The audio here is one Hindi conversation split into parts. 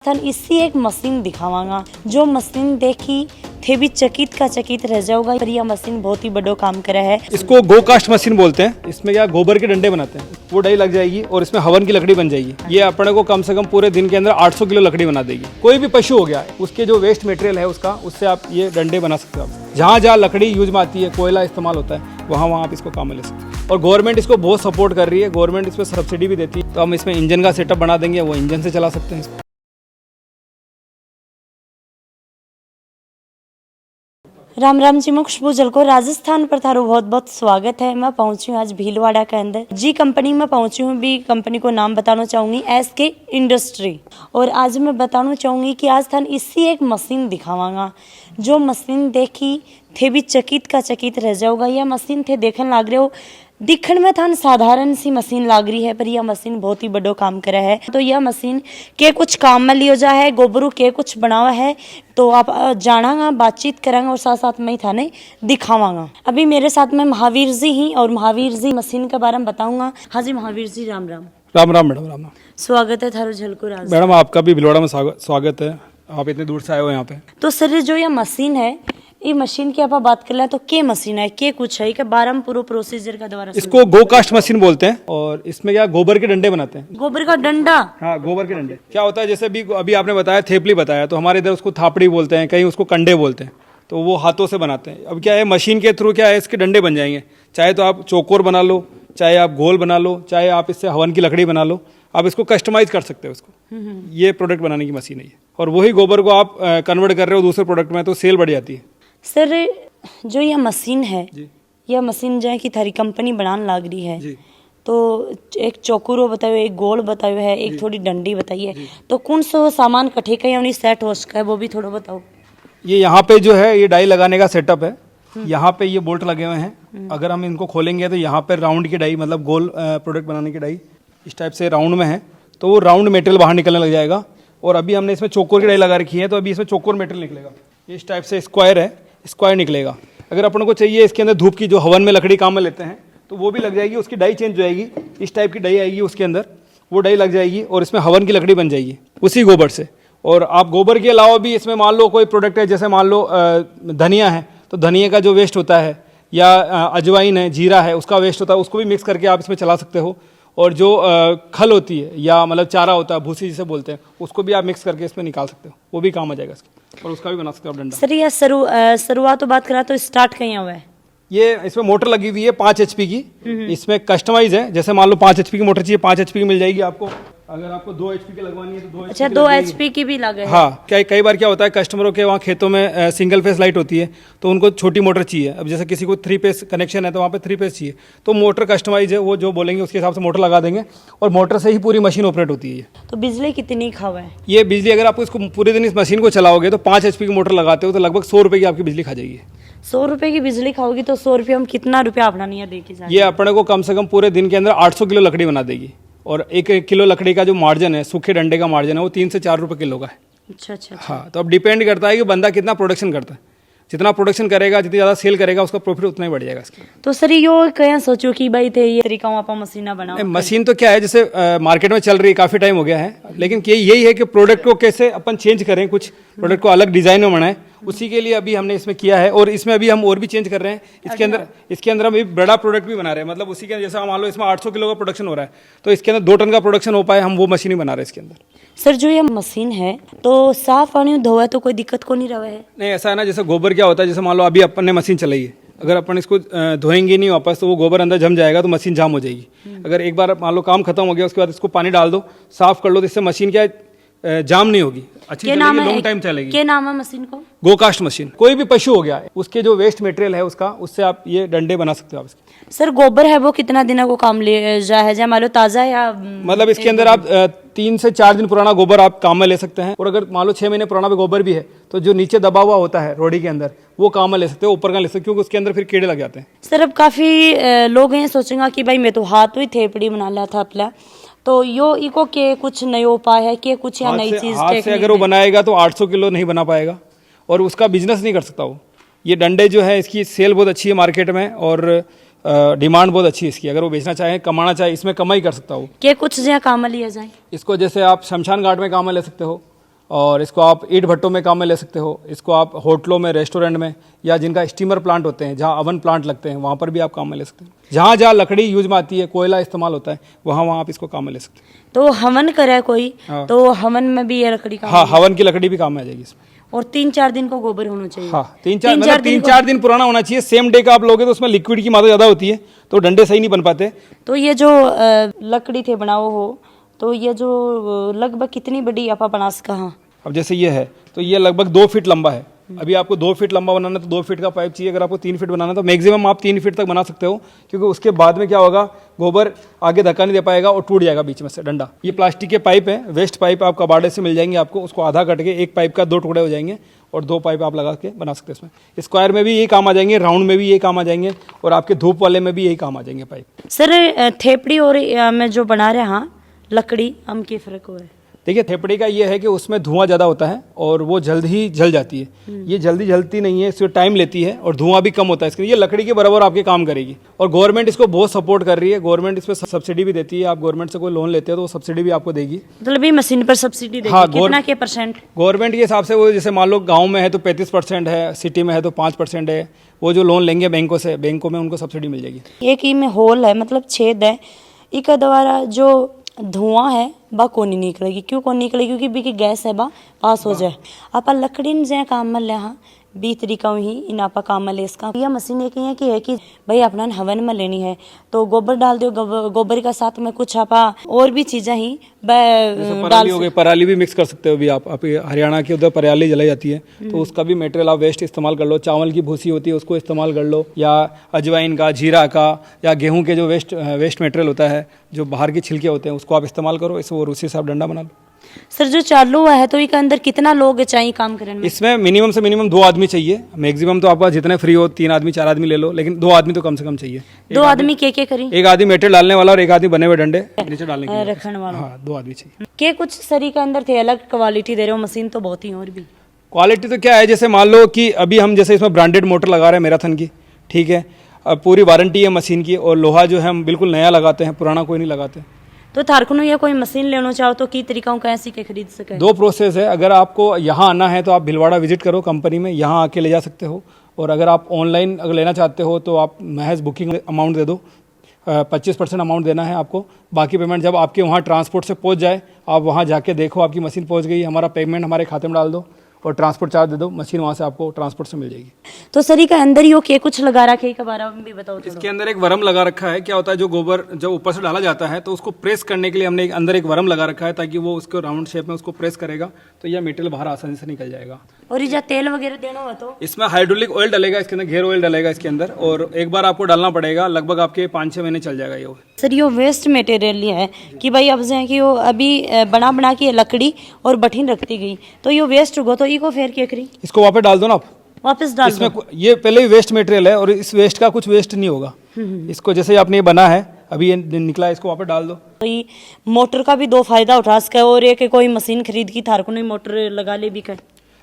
थन इससी एक मशीन दिखावांगा जो मशीन देखी थे भी चकित का चकित रह जाओगा। पर यह मशीन बहुत ही बड़ो काम करे है। इसको गो कास्ट मशीन बोलते हैं। इसमें क्या गोबर के डंडे बनाते हैं, वो डाई लग जाएगी और इसमें हवन की लकड़ी बन जाएगी। ये अपने को कम से कम पूरे दिन के अंदर 800 किलो लकड़ी बना देगी। कोई भी पशु हो गया, उसके जो वेस्ट मटेरियल है उसका, उससे आप ये डंडे बना सकते हो। आप जहाँ जहाँ लकड़ी यूज में आती है, कोयला इस्तेमाल होता है, वहाँ आप इसको काम में ले सकते हैं। और गवर्नमेंट इसको बहुत सपोर्ट कर रही है, गवर्नमेंट इस पर सब्सिडी भी देती है। तो हम इसमें इंजन का सेटअप बना देंगे, वो इंजन से चला सकते हैं इसको। राम राम जी, मैं खुशबू जलको राजस्थान पर थारो बहुत बहुत स्वागत है। मैं पहुंची हूँ आज भीलवाड़ा के अंदर जी कंपनी में पहुंची हूँ। भी कंपनी को नाम बताना चाहूंगी SK इंडस्ट्री। और आज मैं बताना चाहूंगी कि आज थान इसी एक मशीन दिखावांगा जो मशीन देखी थे भी चकित का चकित रह जाओगा। यह मशीन थे देखने लाग रहे हो, दिखण में थान साधारण सी मशीन लाग रही है, पर यह मशीन बहुत ही बड़ो काम करे है। तो यह मशीन के कुछ काम में लियो जा है, गोबरू के कुछ बनावा है। तो आप जानागा, बातचीत करांगा और साथ साथ में ही थाने दिखावांगा। अभी मेरे साथ में महावीर जी ही, और महावीर जी मशीन के बारे में बताऊंगा। हाँ जी महावीर जी, राम राम। राम राम मैडम, राम राम। स्वागत है थारो झलको राज। मैडम आपका भी भीलवाड़ा में स्वागत है। आप इतने दूर से आए हो यहाँ पे। तो सर जो यह मशीन है, ये मशीन की आप बात कर ले तो के मशीन है, के कुछ है, के बारे में पूरा प्रोसीजर का द्वारा। इसको गो कास्ट मशीन बोलते हैं। और इसमें क्या गोबर के डंडे बनाते हैं। गोबर का डंडा? हाँ, गोबर के डंडे। क्या होता है, जैसे अभी आपने बताया थेपली बताया, तो हमारे इधर उसको थापड़ी बोलते हैं, कहीं उसको कंडे बोलते हैं। तो वो हाथों से बनाते हैं। अब क्या है, मशीन के थ्रू क्या है, इसके डंडे बन जाएंगे। चाहे तो आप चौकोर बना लो, चाहे आप गोल बना लो, चाहे आप इससे हवन की लकड़ी बना लो। आप इसको कस्टमाइज कर सकते हो इसको। ये प्रोडक्ट बनाने की मशीन है ये। और वही गोबर को आप कन्वर्ट कर रहे हो दूसरे प्रोडक्ट में, तो सेल बढ़ जाती है। सर जो यह मशीन है, यह मशीन जो है कि थारी कंपनी बनाने लाग रही है जी। तो एक चौकुरो बताओ, एक गोल बताओ है, एक थोड़ी डंडी बताइए। तो कौन सा सामान कठे का या सेट हो सका है, वो भी थोड़ा बताओ। ये यहाँ पे जो है, ये डाई लगाने का सेटअप है। यहाँ पे ये बोल्ट लगे हुए हैं। अगर हम इनको खोलेंगे तो यहाँ पे राउंड की डाई, मतलब गोल प्रोडक्ट बनाने की डाई इस टाइप से राउंड में है, तो वो राउंड मटेरियल बाहर निकलने लग जाएगा। और अभी हमने इसमें चौकोर की डाई लगा रखी है, तो अभी इसमें चौकोर मटेरियल निकलेगा। इस टाइप से स्क्वायर है, स्क्वायर निकलेगा। अगर अपन को चाहिए इसके अंदर धूप की, जो हवन में लकड़ी काम में लेते हैं, तो वो भी लग जाएगी। उसकी डाई चेंज हो जाएगी, इस टाइप की डाई आएगी उसके अंदर, वो डाई लग जाएगी और इसमें हवन की लकड़ी बन जाएगी उसी गोबर से। और आप गोबर के अलावा भी इसमें मान लो कोई प्रोडक्ट है, जैसे मान लो धनिया है, तो धनिया का जो वेस्ट होता है, या अजवाइन है, जीरा है, उसका वेस्ट होता है, उसको भी मिक्स करके आप इसमें चला सकते हो। और जो खल होती है, या मतलब चारा होता है, भूसी जिसे बोलते हैं, उसको भी आप मिक्स करके इसमें निकाल सकते हो, वो भी काम आ जाएगा इसका। और उसका भी बना सकते हो आप डंडा। सर यह शुरुआत तो बात करा तो स्टार्ट कहीं हुआ है? ये इसमें मोटर लगी हुई है 5 HP की। इसमें कस्टमाइज है, जैसे मान लो 5 HP की मोटर चाहिए, 5 HP की मिल जाएगी आपको। अगर आपको 2 HP की लगवानी है तो 2 HP। अच्छा, 2 HP की भी लगे? हाँ, कई बार क्या होता है, कस्टमरों के वहाँ खेतों में सिंगल फेस लाइट होती है, तो उनको छोटी मोटर चाहिए। अब जैसे किसी को 3 फेस कनेक्शन है, तो वहाँ पे 3 फेस चाहिए, तो मोटर कस्टमाइज है, वो जो बोलेंगे उसके हिसाब से मोटर लगा देंगे। और मोटर से ही पूरी मशीन ऑपरेट होती है। तो बिजली कितनी खावा है? ये बिजली, अगर आपको इसको पूरे दिन इस मशीन को चलाओगे, तो 5 HP की मोटर लगाते हो, तो लगभग 100 रुपये की आपकी बिजली खा जाएगी। 100 रुपए की बिजली खाओगी तो 100 रुपये हम कितना रुपया अपना नहीं देके जाएंगे? ये अपने को कम से कम पूरे दिन के अंदर 800 किलो लकड़ी बना देगी। और 1 किलो लकड़ी का जो मार्जिन है, सूखे डंडे का मार्जिन है, वो 3 से 4 रुपये किलो का है। अच्छा। हाँ, तो अब डिपेंड करता है कि बंदा कितना प्रोडक्शन करता है। जितना प्रोडक्शन करेगा, जितनी ज़्यादा सेल करेगा, उसका प्रॉफिट उतना ही बढ़ जाएगा इसका। तो सर यो क्या सोचो कि भाई थे ये तरीका आप मशीना बनाओ? मशीन तो क्या है, जैसे मार्केट में चल रही है, काफ़ी टाइम हो गया है, लेकिन यही है कि प्रोडक्ट को कैसे अपन चेंज करें, कुछ प्रोडक्ट को अलग डिजाइन में बनाएं, उसी के लिए अभी हमने इसमें किया है। और इसमें अभी हम और भी चेंज कर रहे हैं। इसके अंदर हम बड़ा प्रोडक्ट भी बना रहे हैं। मतलब उसी के जैसा मान लो इसमें 800 किलो का प्रोडक्शन हो रहा है, तो इसके अंदर 2 टन का प्रोडक्शन हो पाए, हम वो मशीन ही बना रहे हैं इसके अंदर। सर जो ये मशीन है, तो साफ पानी धोए तो कोई दिक्कत को नहीं रहा है? नहीं, ऐसा है ना, जैसे गोबर क्या होता है, जैसे मान लो अभी अपन ने मशीन चलाई है, अगर अपन इसको धोएंगे नहीं वापस, तो वो गोबर अंदर जम जाएगा, तो मशीन जाम हो जाएगी। अगर एक बार मान लो काम खत्म हो गया, उसके बाद इसको पानी डाल दो, साफ कर लो, तो इससे मशीन क्या जाम नहीं होगी, अच्छी चलेगी, लॉन्ग टाइम चलेगी। क्या नाम है मशीन को? गो कास्ट मशीन। कोई भी पशु हो गया, उसके जो वेस्ट मटेरियल है उसका, उससे आप ये डंडे बना सकते हो आप इसके। सर गोबर है वो कितना दिनों को काम ले जा है, मान लो ताजा है या मतलब इसके अंदर आप 3 से 4 दिन पुराना गोबर आप काम में ले सकते हैं। और अगर मान लो 6 महीने पुराना भी गोबर भी है, तो जो नीचे दबा हुआ होता है रोडी के अंदर, वो काम में ले सकते हो, ऊपर का ले सकते हो, क्योंकि उसके अंदर फिर कीड़े लग जाते हैं। सर अब काफी लोग ये सोचेंगे कि भाई मैं तो हाथ हुई थेपड़ी बना लिया था अपना, तो यो इको के कुछ नए उपाय है कि कुछ या नई चीज? हाथ से अगर वो बनाएगा तो 800 किलो नहीं बना पाएगा, और उसका बिजनेस नहीं कर सकता वो। ये डंडे जो है, इसकी सेल बहुत अच्छी है मार्केट में, और डिमांड बहुत अच्छी है इसकी। अगर वो बेचना चाहे, कमाना चाहे, इसमें कमाई कर सकता हो। क्या कुछ जहाँ काम में लिया जाए? इसको जैसे आप शमशान घाट में काम में ले सकते हो, और इसको आप ईंट भट्टों में काम में ले सकते हो, इसको आप होटलों में, रेस्टोरेंट में, या जिनका स्टीमर प्लांट होते हैं, जहाँ अवन प्लांट लगते हैं, वहाँ पर भी आप काम में ले सकते हो। जहाँ जहाँ लकड़ी यूज में आती है, कोयला इस्तेमाल होता है, वहाँ वहाँ आप इसको काम में ले सकते हो। तो हवन करे कोई, हाँ। तो हवन में भी ये लकड़ी का हाँ, हवन की लकड़ी भी काम में आ जाएगी इसमें। और 3-4 दिन को गोबर होना चाहिए। हाँ, 3-4 दिन पुराना होना चाहिए। सेम डे का आप लोगे तो उसमें लिक्विड की मात्रा ज़्यादा होती है, तो डंडे सही नहीं बन पाते। तो ये जो लकड़ी थे बनाओ हो, तो ये जो लगभग कितनी बड़ी आप बना सका? हाँ, अब जैसे ये है तो ये लगभग 2 फीट लंबा है। अभी आपको 2 फीट लंबा बनाना है तो 2 फीट का पाइप चाहिए। अगर आपको 3 फीट बनाना है तो मैक्सिमम आप 3 फीट तक बना सकते हो, क्योंकि उसके बाद में क्या होगा, गोबर आगे धक्का नहीं दे पाएगा और टूट जाएगा बीच में से डंडा। ये प्लास्टिक के पाइप है, वेस्ट पाइप आप कबाड़े से मिल जाएंगे आपको। उसको आधा कट के एक पाइप का 2 टुकड़े हो जाएंगे और 2 पाइप आप लगा के बना सकते हैं इसमें। स्क्वायर में भी यही काम आ जाएंगे, राउंड में भी यही काम आ जाएंगे, और आपके धूप वाले में भी यही काम आ जाएंगे पाइप। सर थेपड़ी और में जो बना रहे हाँ लकड़ी, हम के फर्क हो है? देखिए, थेपड़ी का ये है कि उसमें धुआं ज़्यादा होता है और वो जल्द ही जल जाती है। ये जल्दी जलती नहीं है, इसको टाइम लेती है और धुआं भी कम होता है इसके। ये लकड़ी के बराबर आपके काम करेगी और गवर्नमेंट इसको बहुत सपोर्ट कर रही है। गवर्नमेंट इस पर सब्सिडी भी देती है। आप गवर्नमेंट से कोई लोन लेते हो तो वो सब्सिडी भी आपको देगी। मतलब ये मशीन पर सब्सिडी देगी? हाँ, कितना के परसेंट? गवर्नमेंट के हिसाब से वो, जैसे मान लो गाँव में है तो 35% है, सिटी में है तो 5% है। वो जो लोन लेंगे बैंकों से, बैंकों में उनको सब्सिडी मिल जाएगी। एक ही में होल है, मतलब छेद है, इसके द्वारा जो धुआं है बा को नहीं निकलेगी। क्यों को निकलेगी? क्योंकि बीकी गैस है बा पास हो जाए। आप लकड़ी जे काम में ले हाँ 20 तरीका ही इन आप काम में ले इसका। यह मशीन एक ही है कि भाई अपना हवन में लेनी है तो गोबर डाल दो, गोबर का साथ में कुछ आपा और भी चीजें ही पराली हो गई, पराली भी मिक्स कर सकते हो। अभी आप हरियाणा के उधर पराली जलाई जाती है तो उसका भी मटेरियल आप वेस्ट इस्तेमाल कर लो। चावल की भूसी होती है उसको इस्तेमाल कर लो, या अजवाइन का, जीरा का, या गेहूं के जो वेस्ट मटेरियल होता है, जो बाहर के छिलके होते हैं, उसको आप इस्तेमाल करो और उसी से आप डंडा बना लो। सर जो चालू हुआ है तो इसके अंदर कितना लोग चाहिए काम करने में? इसमें मिनिमम से मिनिमम 2 आदमी चाहिए। मैक्सिमम तो आपका जितने फ्री हो 3 आदमी 4 आदमी ले लो, लेकिन 2 आदमी तो कम से कम चाहिए। 2 आदमी के करी? एक आदमी मेटेरियल डालने वाला और एक आदमी बने हुए डंडे नीचे डालने के लिए रखने वाला। हाँ, 2 आदमी चाहिए। के कुछ सरी के अंदर थे अलग क्वालिटी दे रहे हो, मशीन तो बहुत ही और भी क्वालिटी तो क्या है, जैसे मान लो कि अभी हम जैसे इसमें ब्रांडेड मोटर लगा रहे हैं मैराथन की, ठीक है। अब पूरी वारंटी है मशीन की, और लोहा जो है हम बिल्कुल नया लगाते हैं, पुराना कोई नहीं लगाते। तो थारकुनु या कोई मशीन लेना चाहो तो की तरीका कैसे के खरीद सके? 2 प्रोसेस है। अगर आपको यहाँ आना है तो आप भिलवाड़ा विजिट करो कंपनी में, यहाँ आके ले जा सकते हो। और अगर आप ऑनलाइन अगर लेना चाहते हो तो आप महज बुकिंग अमाउंट दे दो। 25% अमाउंट देना है आपको। बाकी पेमेंट जब आपके वहाँ ट्रांसपोर्ट से पहुँच जाए, आप वहाँ जाके देखो आपकी मशीन पहुँच गई, हमारा पेमेंट हमारे खाते में डाल दो और ट्रांसपोर्ट चार्ज दे दो, मशीन वहाँ से आपको ट्रांसपोर्ट से मिल जाएगी। तो सर का अंदर ही के कुछ लगा रखा है, के बारे में भी बताओ। इसके अंदर एक वरम लगा रखा है। क्या होता है, जो गोबर जब ऊपर से डाला जाता है तो उसको प्रेस करने के लिए हमने अंदर एक वरम लगा रखा है, ताकि वो उसको राउंड शेप में उसको प्रेस करेगा तो यह मटेरियल बाहर आसानी से निकल जाएगा। और ये तेल वगैरह देना हो तो इसमें हाइड्रोलिक ऑयल डलेगा, इसके अंदर घेर ऑयल डलेगा इसके अंदर, और एक बार आपको डालना पड़ेगा। लगभग आपके 5-6 महीने चल जाएगा ये ऑयल। सर ये वेस्ट मटेरियल है कि भाई अब जो कि वो अभी बना के लकड़ी और बठीन रखती गई तो ये वेस्ट हो तो इसको फेर के करी, इसको वापस डाल दो ना आप, वापस डाल इसमें ये पहले ही वेस्ट मटेरियल है और इस वेस्ट का कुछ वेस्ट नहीं होगा। इसको जैसे आपने ये बना है, अभी ये निकला है, इसको वापस डाल दो। तो ये मोटर का भी 2 फायदा उठा सके और एक कोई मशीन खरीद की थार को नहीं मोटर लगा ले भी कर।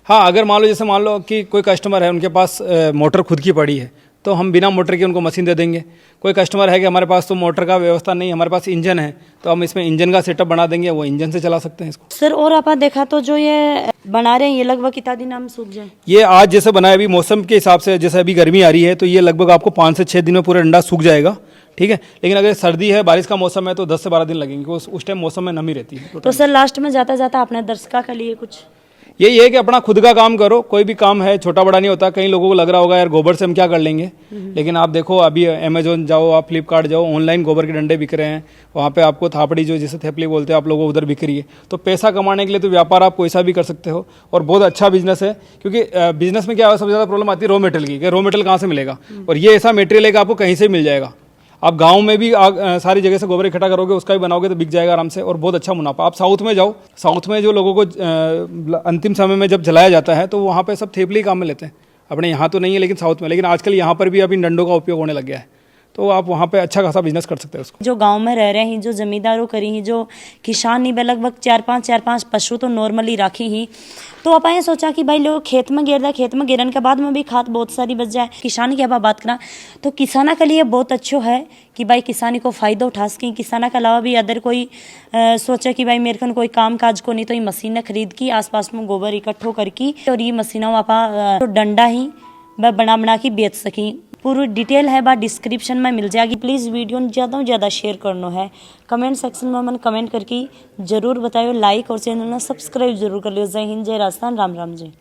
हाँ, अगर मान लो जैसे मान लो कि कोई कस्टमर है उनके पास मोटर खुद की पड़ी है तो हम बिना मोटर के उनको मशीन दे देंगे। कोई कस्टमर है कि हमारे पास तो मोटर का व्यवस्था नहीं, हमारे पास इंजन है, तो हम इसमें इंजन का सेटअप बना देंगे, वो इंजन से चला सकते हैं इसको। सर और आप देखा तो जो ये बना रहे हैं ये लगभग कितना दिन हम सूख जाए? ये आज जैसे बना है, अभी मौसम के हिसाब से, जैसे अभी गर्मी आ रही है तो ये लगभग आपको 5 से 6 दिन में पूरा डंडा सूख जाएगा, ठीक है। लेकिन अगर सर्दी है, बारिश का मौसम है तो 10 से 12 दिन लगेंगे, उस टाइम मौसम में नमी रहती है। तो सर लास्ट में जाता जाता अपने दर्शकों के लिए कुछ यही है कि अपना खुद का काम करो। कोई भी काम है छोटा बड़ा नहीं होता। कई लोगों को लग रहा होगा यार गोबर से हम क्या कर लेंगे, लेकिन आप देखो अभी अमेजोन जाओ, आप फ्लिपकार्ट जाओ, ऑनलाइन गोबर के डंडे बिक रहे हैं। वहाँ पे आपको थापड़ी जो जिसे थेपली बोलते हैं आप लोगों उधर बिक रही है। तो पैसा कमाने के लिए तो व्यापार आप कोई सा भी कर सकते हो और बहुत अच्छा बिजनेस है। क्योंकि बिजनेस में क्या है, सबसे ज़्यादा प्रॉब्लम आती है रॉ मटेरियल की, कि रॉ मटेरियल कहाँ से मिलेगा। और ये ऐसा मटेरियल है कि आपको कहीं से मिल जाएगा। आप गांव में भी सारी जगह से गोबर इकट्ठा करोगे, उसका भी बनाओगे तो बिक जाएगा आराम से और बहुत अच्छा मुनाफा। आप साउथ में जाओ, साउथ में जो लोगों को अंतिम समय में जब जलाया जाता है तो वहाँ पे सब थेपली काम में लेते हैं। अपने यहाँ तो नहीं है लेकिन साउथ में, लेकिन आजकल यहाँ पर भी अभी डंडों का उपयोग होने लग गया है। तो आप वहाँ पे अच्छा खासा बिजनेस कर सकते हैं उसको। जो गांव में रह रहे हैं, जो जमींदारों करी ही, जो किसान नहीं, लगभग 4-5 पशु तो नॉर्मली राखी ही। तो अपन सोचा कि भाई लोग खेत में गिर रहा, खेत में गिरने के बाद में भी खाद बहुत सारी बच जाए। किसान की अब बात करा तो किसाना के लिए बहुत अच्छो है कि भाई किसानी को फायदा उठा सकें। किसाना के अलावा भी अदर कोई सोचे कि भाई मेरे को कोई काम काज को नहीं, तो ये मशीनें खरीद की आसपास में गोबर इकट्ठो करके और ये मशीनों आप तो डंडा ही बना के बेच सकें। पूरी डिटेल है बात डिस्क्रिप्शन में मिल जाएगी। प्लीज़ वीडियो ज़्यादा से ज़्यादा शेयर करना है। कमेंट सेक्शन में मन कमेंट करके जरूर बताइए। लाइक और चैनल में सब्सक्राइब जरूर कर लियो। जय हिंद, जय राजस्थान, राम राम जी।